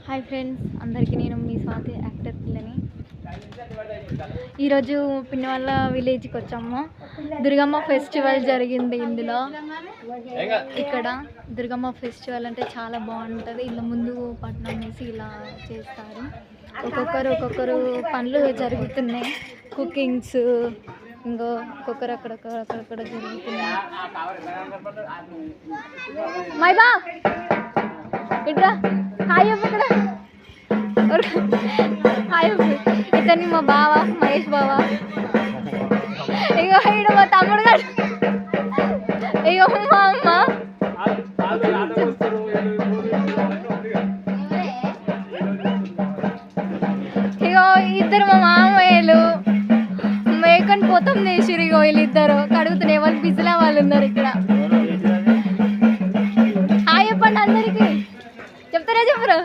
Hi friends, అందరికీ నేను మీ Swathi actor పిల్లని. ఈరోజు పిన్నవల్ల విలేజ్కి వచ్చాము. దుర్గమ్మ ఫెస్టివల్ జరిగింది. ఇందులో ఇక్కడ దుర్గమ్మ ఫెస్టివల్ అంటే చాలా బాగుంటుంది. ఇలా ముందు పట్నం వేసి ఇలా చేస్తారు. ఒక్కొక్కరు పనులు జరుగుతున్నాయి. కుకింగ్స్ ఇంకో ఒక్కొక్కరు అక్కడక్కడ జరుగుతున్నాయి. మైబా ఇట్రా హాయ్ అమ్మ. ఇక్కడ హాయ్ అమ్మ. ఇతన్ని మా బావ మహేష్ బావ. ఇగో ఈడు మా తమ్ముడు గారు. ఇగో మా అమ్మ. ఇగో ఇద్దరు మా మామయ్యలు మేకని పోతాం చేసిరు. ఇగో వీళ్ళిద్దరు కడుగుతున్నాయి. వాళ్ళు బిజీలా వాళ్ళు ఉన్నారు ఇక్కడ. హాయ్ చెప్పండి అందరికి. చెప్తారా చెప్పరు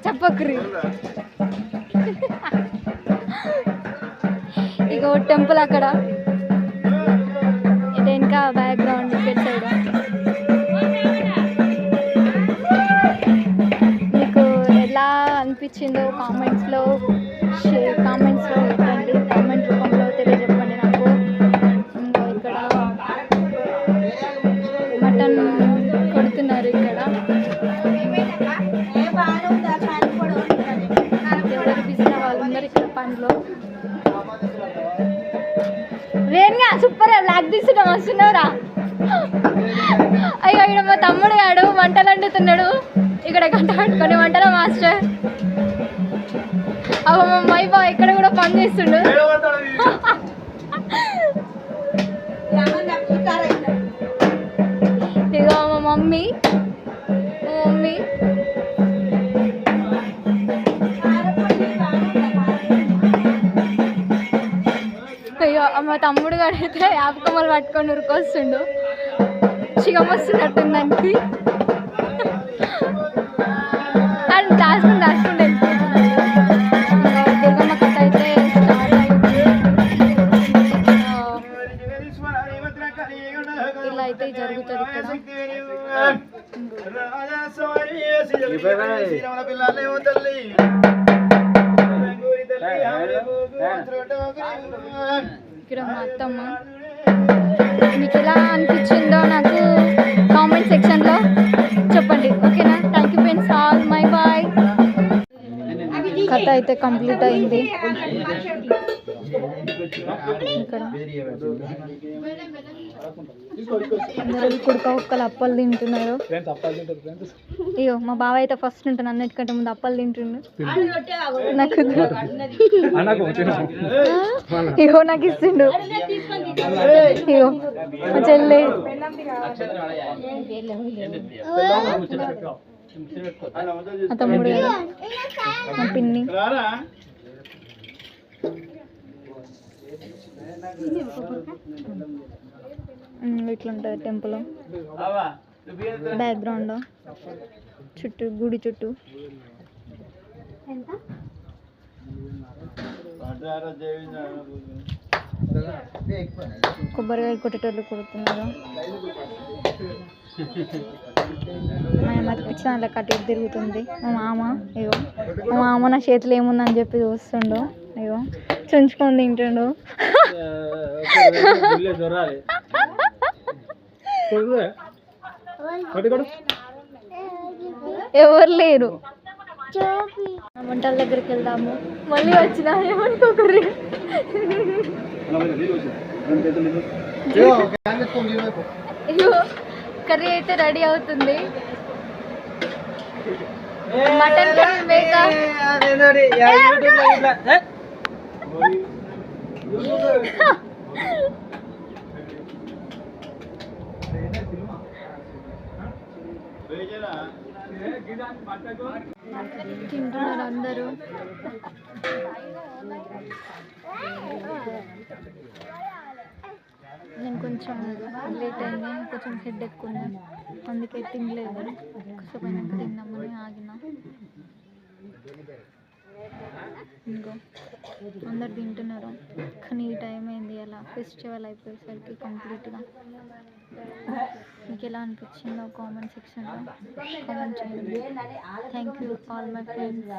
చెప్పక్రి. ఇగో టెంపుల్ అక్కడ ఇటు ఇంకా బ్యాక్గ్రౌండ్ ఇటు సైడ్. మీకు ఎలా అనిపించిందో కామెంట్స్లో పెట్టండి. కామెంట్ రూపంలో తెలియజెప్పండి నాకు. ఇంకా ఇక్కడ మటన్ కొడుతున్నారు. ఇక్కడ ఎవరు బిజీ వాళ్ళు ఉన్నారు ఇక్కడ పనిలో. వేణుగా సూపర్ బ్లాక్ తీసుకుంటాం వస్తున్నావురా. అయ్యో ఇక్కడ మా తమ్ముడు గాడు వంటలు వండుతున్నాడు. ఇక్కడ గంట పట్టుకొని వంటల మాస్టర్. అవ మా మైబా ఇక్కడ కూడా పని చేస్తుండు. ఇగో మా మమ్మీ అయ్యో మా తమ్ముడు గాడైతే యాపకమ్మలు పట్టుకొని ఉరికొస్తుండు. చిగం వస్తున్నట్టుంది దానికి. అండ్ దాచుకుంటే దుర్గమ్మ కథ అయితే స్టార్ట్ అయింది. ఇలా అయితే జరుగుతుంది ఇక్కడ మా అత్తమ్మ. మీకు ఎలా అనిపించిందో నాకు కామెంట్ సెక్షన్లో చెప్పండి. ఓకేనా? Thank you friends all. My boy. కథ అయితే కంప్లీట్ అయింది. ఇక్కడ కుడక ఒక్కలు అప్పలు తింటున్నారు. అయ్యో మా బావ అయితే ఫస్ట్ ఉంటాను అన్నిటికంటే ముందు అప్పలు తింటుండు. నాకు ఇగో నాకు ఇస్తుండు. ఇగో మా చెల్లి మా తమ్ముడు మా పిన్ని. ఇట్లుంటుంది టెంపుల్ బ్యాక్గ్రౌండ్ చుట్టూ గుడి చుట్టూ. కొబ్బరికాయ కొట్టేటోళ్ళు కొడుతున్నారు. పిచ్చిన అలా కట్టి తిరుగుతుంది మా మామ. ఇగో మా మామ నా చేతిలో ఏముందని చెప్పి చూస్తుండు. ఇగో చుంచుకొని తింటుండు. ఎవరు లేరు. వంటల దగ్గరికి వెళ్దాము. మళ్ళీ వచ్చిన ఏమనుకోకర్రీ. కర్రీ అయితే రెడీ అవుతుంది. మటన్ కర్రీ మేక. తింటున్నారు అందరూ. నేను కొంచెం లేట్ అయింది. కొంచెం హెడ్ ఎక్కువ ఉంది, అందుకే తినలేదు. కొంచెం తిందామని ఆగిన. ఇంకో అందరు తింటున్నారు, కానీ ఈ టైం అయింది అలా ఫెస్టివల్ అయిపోయేసరికి కంప్లీట్గా. మీకు ఎలా అనిపించిందో కామెంట్ సెక్షన్లో కామెంట్ చేయండి. Thank you all my friends.